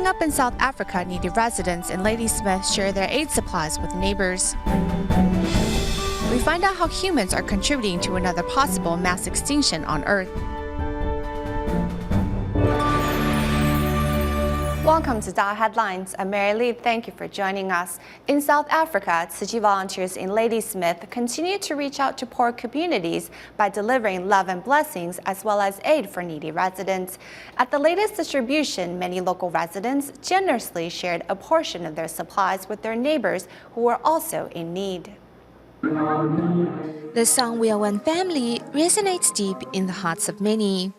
Coming up in South Africa, needy residents in Ladysmith share their aid supplies with neighbors. We find out how humans are contributing to another possible mass extinction on Earth. Welcome to DaAi Headlines. I'm Mary Lee. Thank you for joining us. In South Africa, Tzu Chi volunteers in Ladysmith continue to reach out to poor communities by delivering love and blessings as well as aid for needy residents. At the latest distribution, many local residents generously shared a portion of their supplies with their neighbors who were also in need. The song We Are One Family resonates deep in the hearts of many.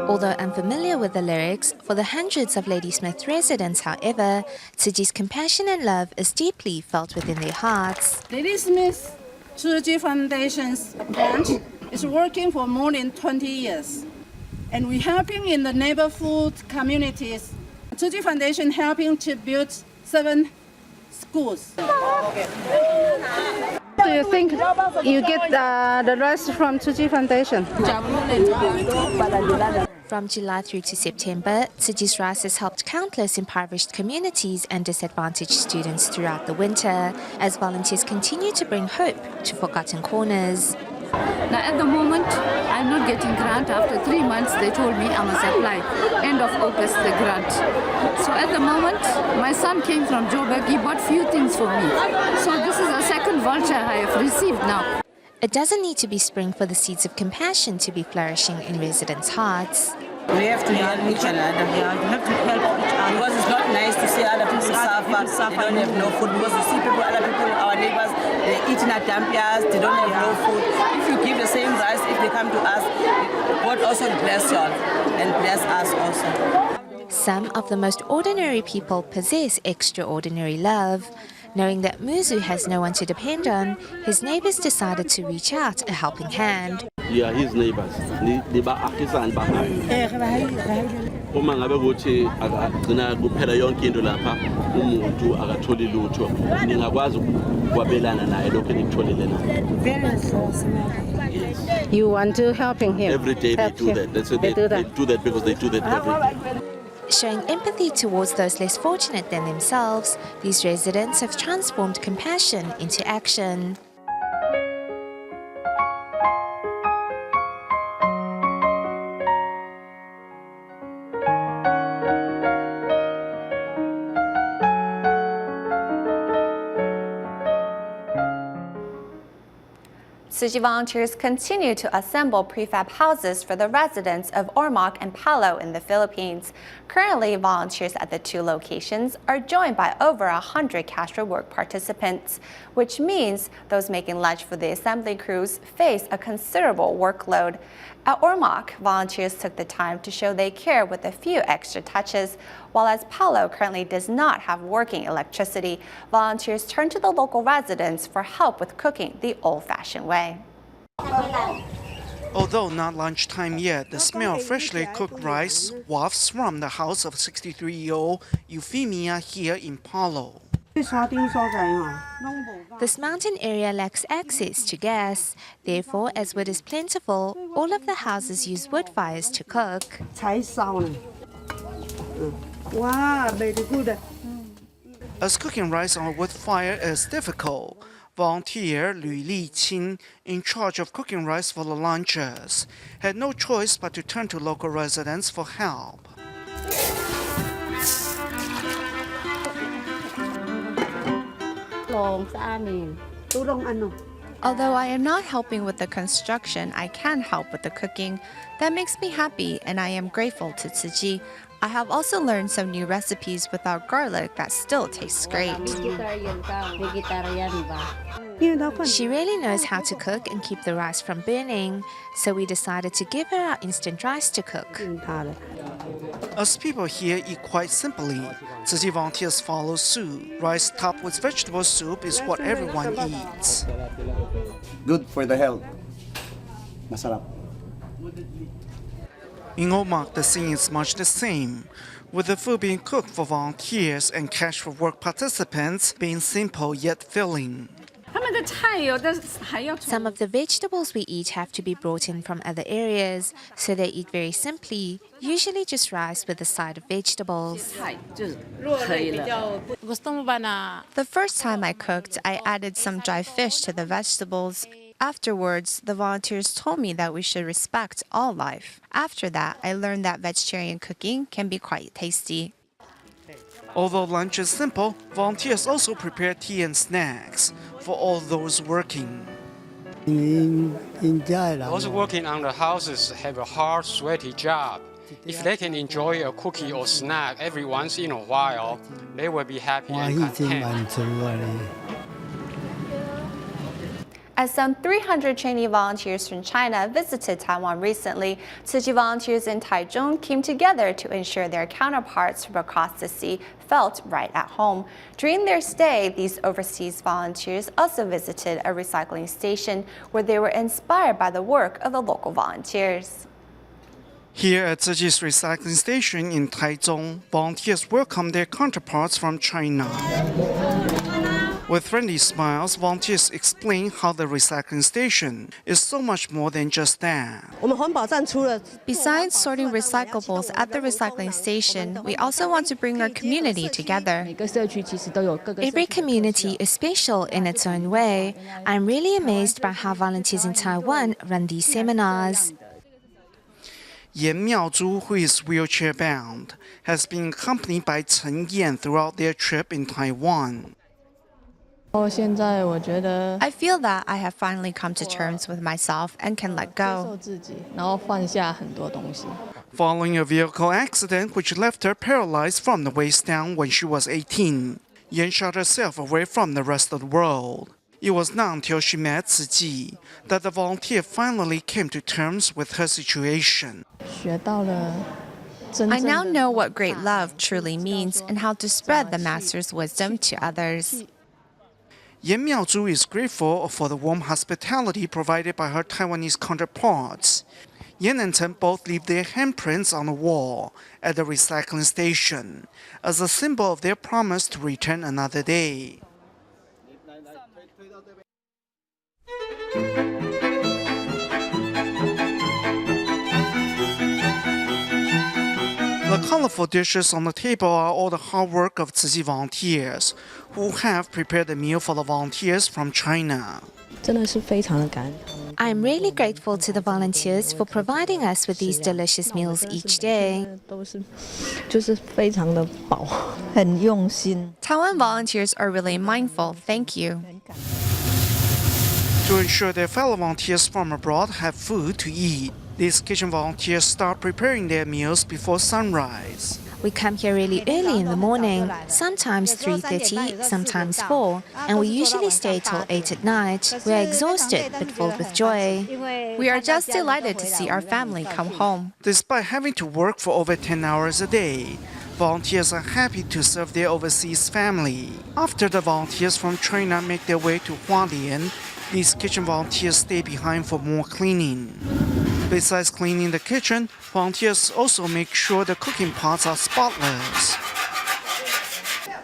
Although unfamiliar with the lyrics, for the hundreds of Ladysmith residents, however, Tzu Chi's compassion and love is deeply felt within their hearts. Ladysmith Tzu Chi Foundation's branch is working for more than 20 years, and we're helping in the neighborhood communities. Tzu Chi Foundation helping to build 7 schools. Do you think you get the rest from Tzu Chi Foundation? From July through to September, Tzu Chi's rice has helped countless impoverished communities and disadvantaged students throughout the winter, as volunteers continue to bring hope to forgotten corners. Now at the moment, I'm not getting grant. After 3 months, they told me I must apply. End of August, the grant. So at the moment, my son came from Joburg. He bought few things for me. So this is the second voucher I have received now. It doesn't need to be spring for the seeds of compassion to be flourishing in residents' hearts. We have to help each other. Yeah, you have to help each other. Because it's not nice to see other people suffer. They don't have no food. Because you see people, other people, our neighbors, they're eating at dumpias. They don't have no food. If you give the same rice, if they come to us, God also bless y'all and bless us also. Some of the most ordinary people possess extraordinary love. Knowing that Muzu has no one to depend on, his neighbors decided to reach out a helping hand. Yeah, his neighbors. Uma ngabe ukuthi agcina kuphela yonke into lapha umuntu akatholi lutho ningakwazi ukwabelana naye lokho enikutholile na. You want to helping him? Every day they do that. That's what they do that because they do that every day. Showing empathy towards those less fortunate than themselves, these residents have transformed compassion into action. Tzu Chi volunteers continue to assemble prefab houses for the residents of Ormoc and Palo in the Philippines. Currently, volunteers at the 2 locations are joined by over 100 casual work participants, which means those making lunch for the assembly crews face a considerable workload. At Ormoc, volunteers took the time to show they care with a few extra touches, while as Palo currently does not have working electricity, volunteers turn to the local residents for help with cooking the old-fashioned way. Although not lunchtime yet, the smell of freshly cooked rice wafts from the house of 63-year-old Euphemia here in Palo. This mountain area lacks access to gas. Therefore, as wood is plentiful, all of the houses use wood fires to cook. Wow, very good. As cooking rice on a wood fire is difficult, volunteer Lu Li-qin, in charge of cooking rice for the lunchers, had no choice but to turn to local residents for help. Although I am not helping with the construction, I can help with the cooking. That makes me happy, and I am grateful to Tzu Chi. I have also learned some new recipes without garlic that still tastes great. She really knows how to cook and keep the rice from burning, so we decided to give her our instant rice to cook. As people here eat quite simply, Tzu Chi volunteers follow suit. Rice topped with vegetable soup is what everyone eats. Good for the health. Masarap. In Ormoc, the scene is much the same, with the food being cooked for volunteers and cash for work participants being simple yet filling. Some of the vegetables we eat have to be brought in from other areas, so they eat very simply, usually just rice with a side of vegetables. The first time I cooked, I added some dry fish to the vegetables. Afterwards, the volunteers told me that we should respect all life. After that, I learned that vegetarian cooking can be quite tasty. Although lunch is simple, volunteers also prepare tea and snacks for all those working. Those working on the houses have a hard, sweaty job. If they can enjoy a cookie or snack every once in a while, they will be happy and content. As some 300 trainee volunteers from China visited Taiwan recently, Tzu Chi volunteers in Taichung came together to ensure their counterparts from across the sea felt right at home. During their stay, these overseas volunteers also visited a recycling station where they were inspired by the work of the local volunteers. Here at Tzu Chi's recycling station in Taichung, volunteers welcome their counterparts from China. With friendly smiles, volunteers explain how the recycling station is so much more than just that. Besides sorting recyclables at the recycling station, we also want to bring our community together. Every community is special in its own way. I'm really amazed by how volunteers in Taiwan run these seminars. Yan Miaozhu, who is wheelchair-bound, has been accompanied by Chen Yan throughout their trip in Taiwan. I feel that I have finally come to terms with myself and can let go. Following a vehicle accident which left her paralyzed from the waist down when she was 18, Yan shut herself away from the rest of the world. It was not until she met Tzu Chi that the volunteer finally came to terms with her situation. I now know what great love truly means and how to spread the Master's wisdom to others. Yan Miaozhu is grateful for the warm hospitality provided by her Taiwanese counterparts. Yan and Chen both leave their handprints on the wall at the recycling station as a symbol of their promise to return another day. The colorful dishes on the table are all the hard work of Tzu Chi volunteers, who have prepared the meal for the volunteers from China. I'm really grateful to the volunteers for providing us with these delicious meals each day. Taiwan volunteers are really mindful. Thank you. To ensure their fellow volunteers from abroad have food to eat, these kitchen volunteers start preparing their meals before sunrise. We come here really early in the morning, sometimes 3:30, sometimes 4, and we usually stay till 8 at night. We're exhausted but filled with joy. We are just delighted to see our family come home. Despite having to work for over 10 hours a day, volunteers are happy to serve their overseas family. After the volunteers from China make their way to Hualien, these kitchen volunteers stay behind for more cleaning. Besides cleaning the kitchen, volunteers also make sure the cooking pots are spotless.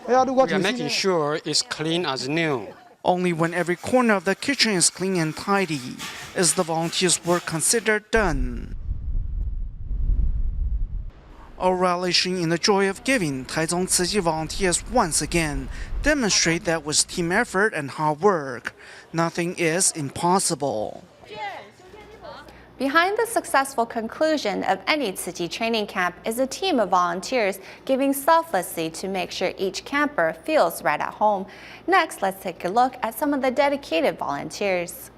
We are making sure it's clean as new. Only when every corner of the kitchen is clean and tidy is the volunteers' work considered done. All relishing in the joy of giving, Taichung Tzu Chi volunteers once again demonstrate that with team effort and hard work, nothing is impossible. Behind the successful conclusion of any Tzu Chi training camp is a team of volunteers giving selflessly to make sure each camper feels right at home. Next, let's take a look at some of the dedicated volunteers.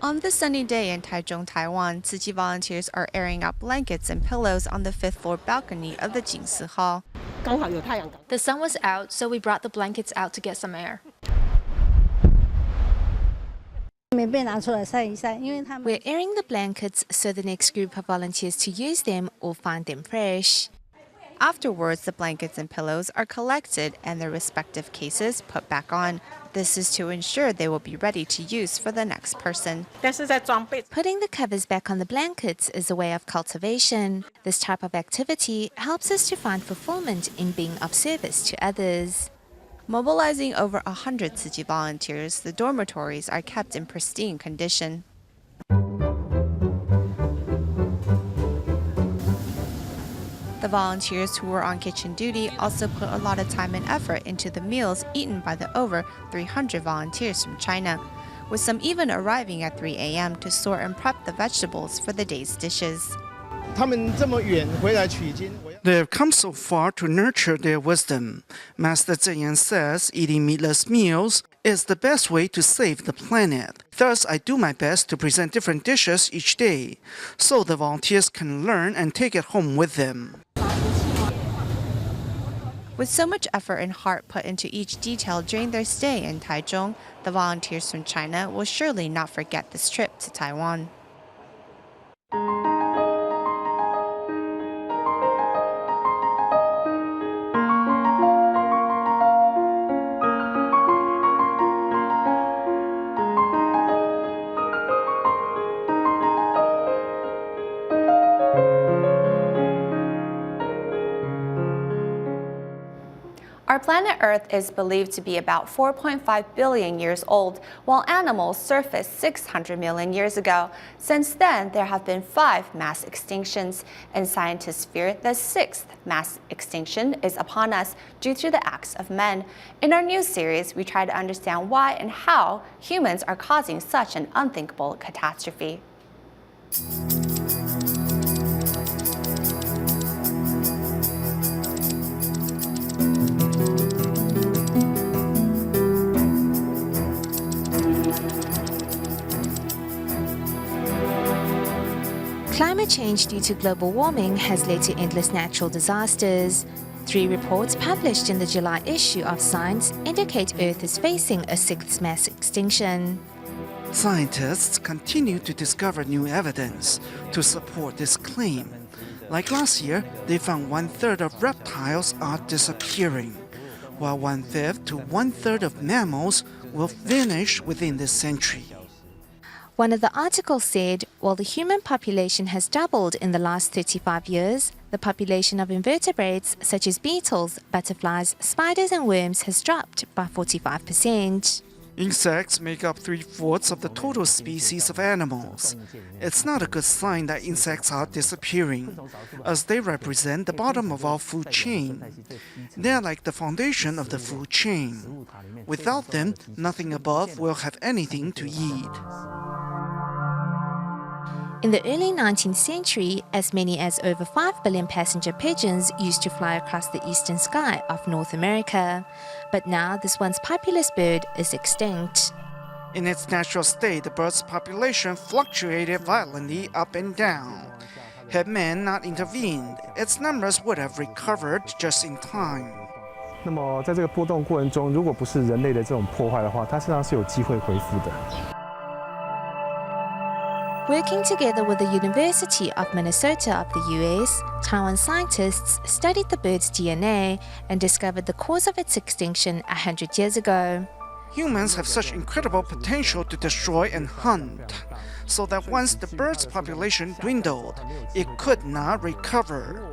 On this sunny day in Taichung, Taiwan, Tzu Chi volunteers are airing out blankets and pillows on the 5th floor balcony of the Jingsi Hall. The sun was out, so we brought the blankets out to get some air. We're airing the blankets so the next group of volunteers to use them will find them fresh. Afterwards, the blankets and pillows are collected and their respective cases put back on. This is to ensure they will be ready to use for the next person. Putting the covers back on the blankets is a way of cultivation. This type of activity helps us to find fulfillment in being of service to others. Mobilizing over 100 Tzu Chi volunteers, the dormitories are kept in pristine condition. The volunteers who were on kitchen duty also put a lot of time and effort into the meals eaten by the over 300 volunteers from China, with some even arriving at 3 a.m. to sort and prep the vegetables for the day's dishes. They have come so far to nurture their wisdom. Master Zhen Yan says eating meatless meals is the best way to save the planet. Thus, I do my best to present different dishes each day, so the volunteers can learn and take it home with them. With so much effort and heart put into each detail during their stay in Taichung, the volunteers from China will surely not forget this trip to Taiwan. Our planet Earth is believed to be about 4.5 billion years old, while animals surfaced 600 million years ago. Since then, there have been 5 mass extinctions, and scientists fear the 6th mass extinction is upon us due to the acts of men. In our news series, we try to understand why and how humans are causing such an unthinkable catastrophe. Climate change due to global warming has led to endless natural disasters. 3 reports published in the July issue of Science indicate Earth is facing a 6th mass extinction. Scientists continue to discover new evidence to support this claim. Like last year, they found 1/3 of reptiles are disappearing, while 1/5 to 1/3 of mammals will vanish within this century. One of the articles said, while the human population has doubled in the last 35 years, the population of invertebrates such as beetles, butterflies, spiders and worms has dropped by 45%. Insects make up 3/4 of the total species of animals. It's not a good sign that insects are disappearing, as they represent the bottom of our food chain. They're like the foundation of the food chain. Without them, nothing above will have anything to eat. In the early 19th century, as many as over 5 billion passenger pigeons used to fly across the eastern sky of North America. But now this once populous bird is extinct. In its natural state, the bird's population fluctuated violently up and down. Had man not intervened, its numbers would have recovered just in time. 那么在这个波动过程中，如果不是人类的这种破坏的话，它实际上是有机会恢复的。 Working together with the University of Minnesota of the US, Taiwan scientists studied the bird's DNA and discovered the cause of its extinction 100 years ago. Humans have such incredible potential to destroy and hunt, so that once the bird's population dwindled, it could not recover.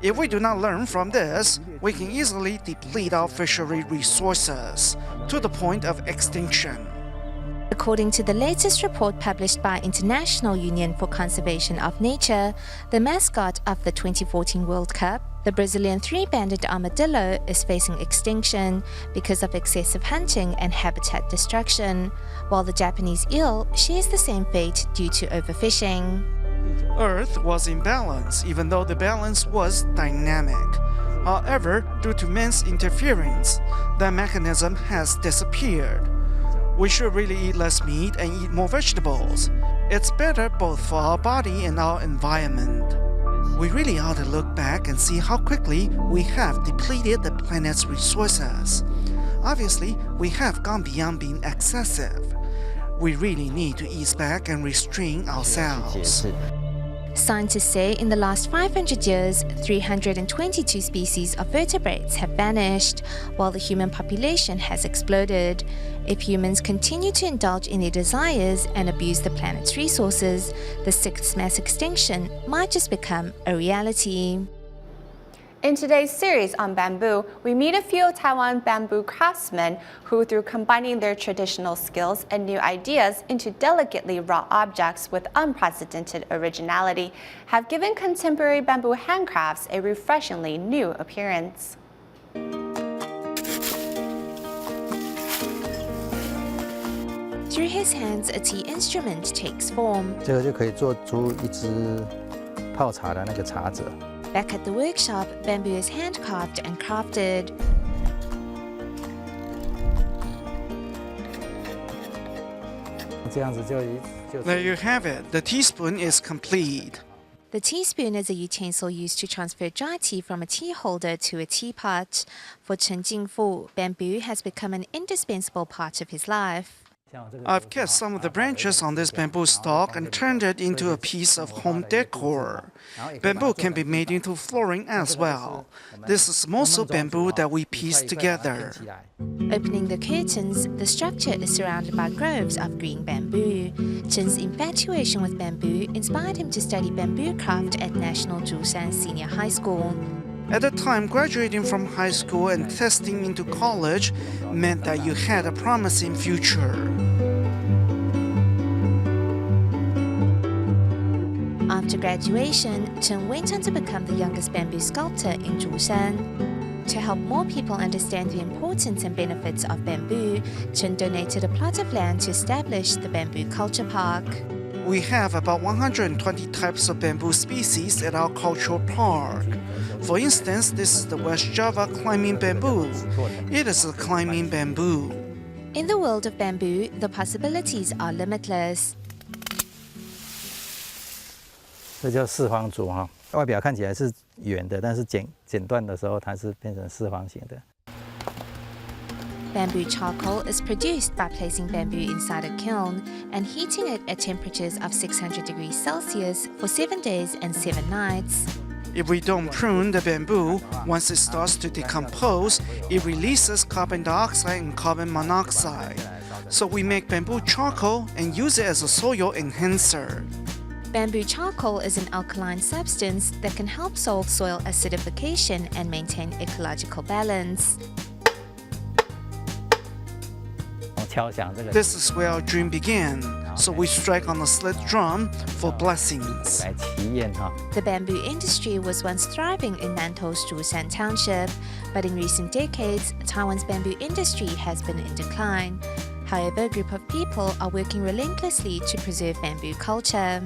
If we do not learn from this, we can easily deplete our fishery resources to the point of extinction. According to the latest report published by International Union for Conservation of Nature, the mascot of the 2014 World Cup, the Brazilian 3-banded armadillo, is facing extinction because of excessive hunting and habitat destruction, while the Japanese eel shares the same fate due to overfishing. Earth was in balance, even though the balance was dynamic. However, due to man's interference, that mechanism has disappeared. We should really eat less meat and eat more vegetables. It's better both for our body and our environment. We really ought to look back and see how quickly we have depleted the planet's resources. Obviously, we have gone beyond being excessive. We really need to ease back and restrain ourselves. Scientists say in the last 500 years, 322 species of vertebrates have vanished, while the human population has exploded. If humans continue to indulge in their desires and abuse the planet's resources, the 6th mass extinction might just become a reality. In today's series on bamboo, we meet a few Taiwan bamboo craftsmen who, through combining their traditional skills and new ideas into delicately wrought objects with unprecedented originality, have given contemporary bamboo handcrafts a refreshingly new appearance. Through his hands, a tea instrument takes form. 这个就可以做出一只泡茶的那个茶则。 Back at the workshop, bamboo is hand-carved and crafted. There you have it. The teaspoon is complete. The teaspoon is a utensil used to transfer dry tea from a tea holder to a teapot. For Chen Jingfu, bamboo has become an indispensable part of his life. I've kept some of the branches on this bamboo stalk and turned it into a piece of home decor. Bamboo can be made into flooring as well. This is moso bamboo that we pieced together. Opening the curtains, the structure is surrounded by groves of green bamboo. Chen's infatuation with bamboo inspired him to study bamboo craft at National Zhushan Senior High School. At the time, graduating from high school and testing into college meant that you had a promising future. After graduation, Chen went on to become the youngest bamboo sculptor in Zhushan. To help more people understand the importance and benefits of bamboo, Chen donated a plot of land to establish the Bamboo Culture Park. We have about 120 types of bamboo species at our cultural park. For instance, this is the West Java climbing bamboo. It is a climbing bamboo. In the world of bamboo, the possibilities are limitless. 这叫四方竹哈，外表看起来是圆的，但是剪断的时候它是变成四方形的。 Bamboo charcoal is produced by placing bamboo inside a kiln and heating it at temperatures of 600 degrees Celsius for 7 days and 7 nights. If we don't prune the bamboo, once it starts to decompose, it releases carbon dioxide and carbon monoxide. So we make bamboo charcoal and use it as a soil enhancer. Bamboo charcoal is an alkaline substance that can help solve soil acidification and maintain ecological balance. This is where our dream began, so we strike on a slit drum for blessings. The bamboo industry was once thriving in Nantou Zhushan Township, but in recent decades, Taiwan's bamboo industry has been in decline. However, a group of people are working relentlessly to preserve bamboo culture.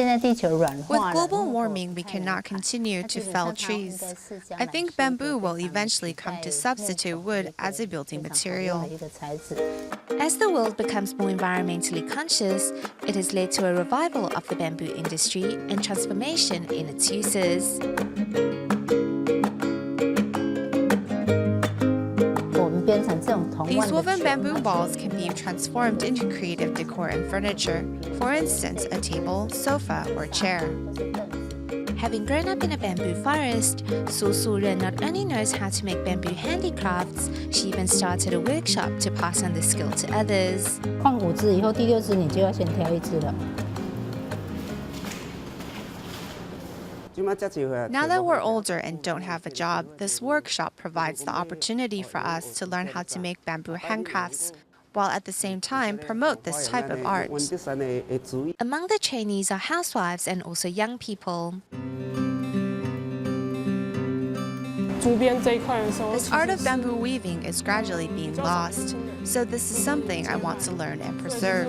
With global warming, we cannot continue to fell trees. I think bamboo will eventually come to substitute wood as a building material. As the world becomes more environmentally conscious, it has led to a revival of the bamboo industry and transformation in its uses. These woven bamboo balls can be transformed into creative decor and furniture, for instance, a table, sofa, or chair. Having grown up in a bamboo forest, Su Su-ren not only knows how to make bamboo handicrafts, she even started a workshop to pass on the skill to others. Now that we're older and don't have a job, this workshop provides the opportunity for us to learn how to make bamboo handcrafts, while at the same time promote this type of art. Among the trainees are housewives and also young people. This art of bamboo weaving is gradually being lost, so this is something I want to learn and preserve.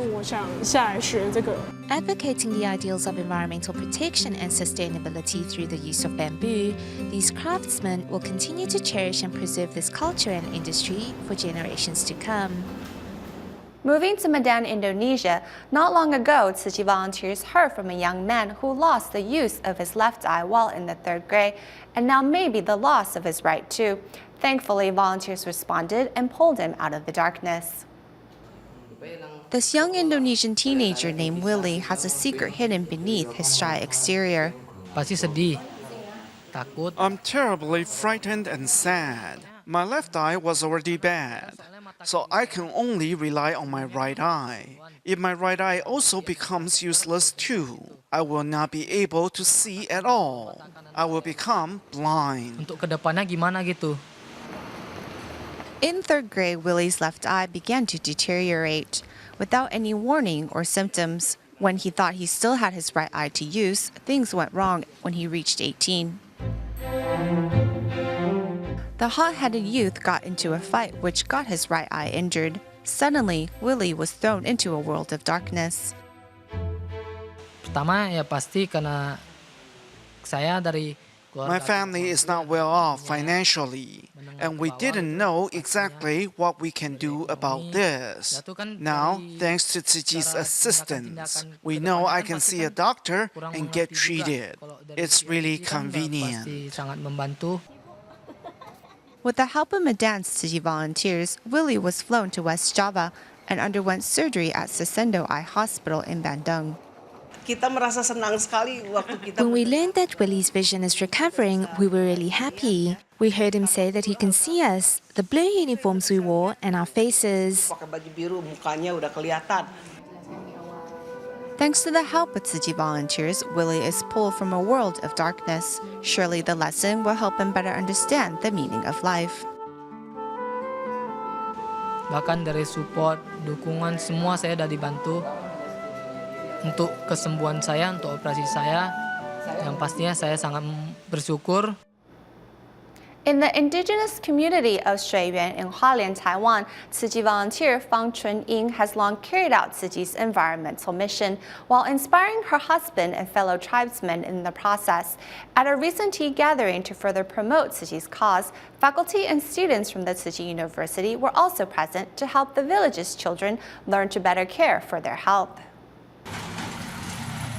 Advocating the ideals of environmental protection and sustainability through the use of bamboo, these craftsmen will continue to cherish and preserve this culture and industry for generations to come. Moving to Medan, Indonesia, not long ago, Tzu Chi volunteers heard from a young man who lost the use of his left eye while in the 3rd grade, and now maybe the loss of his right too. Thankfully, volunteers responded and pulled him out of the darkness. This young Indonesian teenager named Willie has a secret hidden beneath his shy exterior. I'm terribly frightened and sad. My left eye was already bad, so I can only rely on my right eye. If my right eye also becomes useless too, I will not be able to see at all. I will become blind. Untuk kedepannya gimana gitu? In third grade, Willie's left eye began to deteriorate. Without any warning or symptoms, when he thought he still had his right eye to use, things went wrong when he reached 18. The hot-headed youth got into a fight which got his right eye injured. Suddenly, Willie was thrown into a world of darkness. Pertama ya pasti karena saya dari My family is not well off financially, and we didn't know exactly what we can do about this. Now, thanks to Tziji's assistance, we know I can see a doctor and get treated. It's really convenient. With the help of Medan's Tzi volunteers, Willie was flown to West Java and underwent surgery at Sesendo Eye Hospital in Bandung. When we learned that Willie's vision is recovering, we were really happy. We heard him say that he can see us, the blue uniforms we wore, and our faces. Thanks to the help of Tzi volunteers, Willie is pulled from a world of darkness. Surely the lesson will help him better understand the meaning of life. Bahkan dari support, dukungan semua saya sudah dibantu. Untuk kesembuhan saya, untuk operasi saya, yang pastinya saya sangat bersyukur. In the indigenous community of Shuiyuan in Hualien, Taiwan, Tzi volunteer Fang Chunying has long carried out Tzi's environmental mission while inspiring her husband and fellow tribesmen in the process. At a recent tea gathering to further promote Tzi's cause, faculty and students from the Tzi University were also present to help the village's children learn to better care for their health.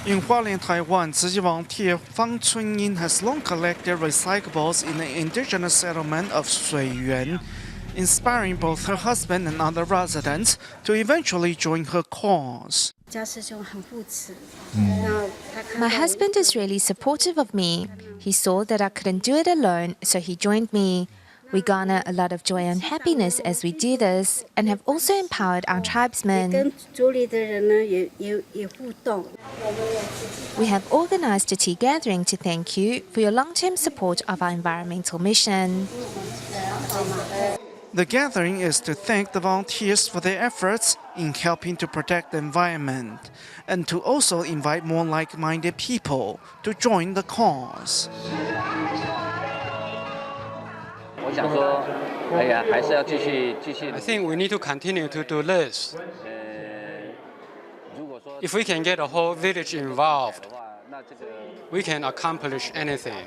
In Hualien, Taiwan, Tzi volunteer Fang Chunying has long collected recyclables in the indigenous settlement of Shuiyuan, inspiring both her husband and other residents to eventually join her cause. My husband is really supportive of me. He saw that I couldn't do it alone, so he joined me. We garner a lot of joy and happiness as we do this, and have also empowered our tribesmen. We have organized a tea gathering to thank you for your long-term support of our environmental mission. The gathering is to thank the volunteers for their efforts in helping to protect the environment, and to also invite more like-minded people to join the cause. I think we need to continue to do this. If we can get the whole village involved, we can accomplish anything.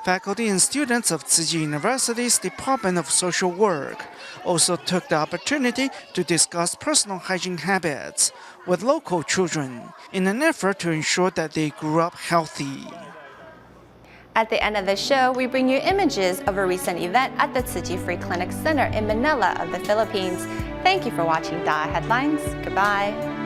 Faculty and students of Tzi University's Department of Social Work also took the opportunity to discuss personal hygiene habits with local children in an effort to ensure that they grew up healthy. At the end of the show, we bring you images of a recent event at the Tzi Free Clinic Center in Manila of the Philippines. Thank you for watching DaAi Headlines. Goodbye.